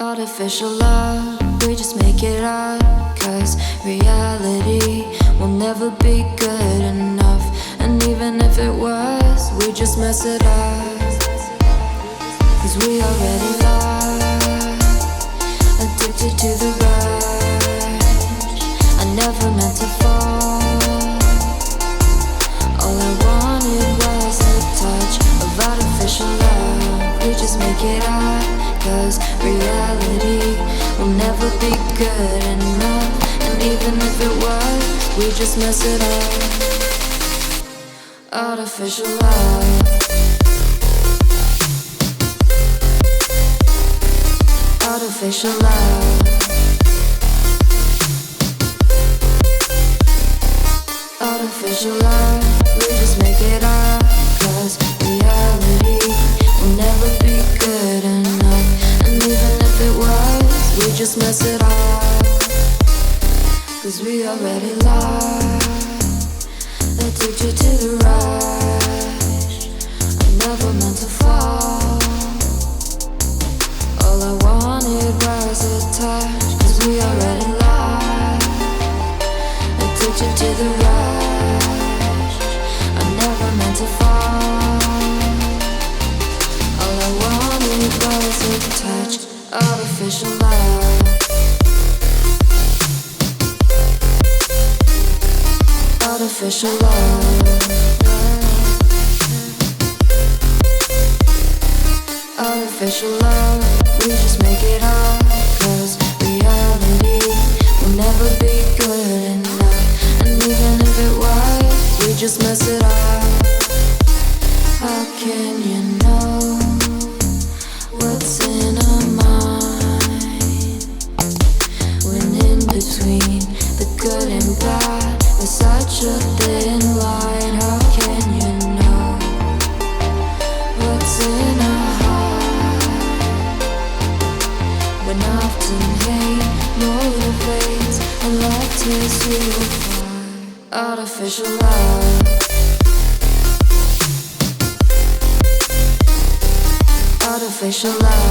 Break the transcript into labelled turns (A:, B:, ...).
A: Artificial love, we just make it up. Cause reality will never be good enough. And even if it was, we just mess it up. Cause we already lost, addicted to the rush. I never meant to fall. All I wanted was a touch of artificial love. We just make it up. Cause reality will never be good enough. And even if it was, we just mess it up. Artificial love. Artificial love. Artificial love. We just make it up. Cause reality will never be good enough. And even if it was, we just mess it up. Cause we already lost, addicted to the rush. I never meant to fall. All I wanted was a touch. Cause we already lost, addicted to the rush. I never meant to fall. All I wanted was a touch. Artificial love. Artificial love. Artificial love. We just make it up. Cause reality will never be good enough. And even if it was, we just mess it up. How can you know what's in our mind? When in between the good and bad, there's such a thin line. How can you know what's in our heart? When often hate motivates and love tears you apart. Artificial love. Artificial love.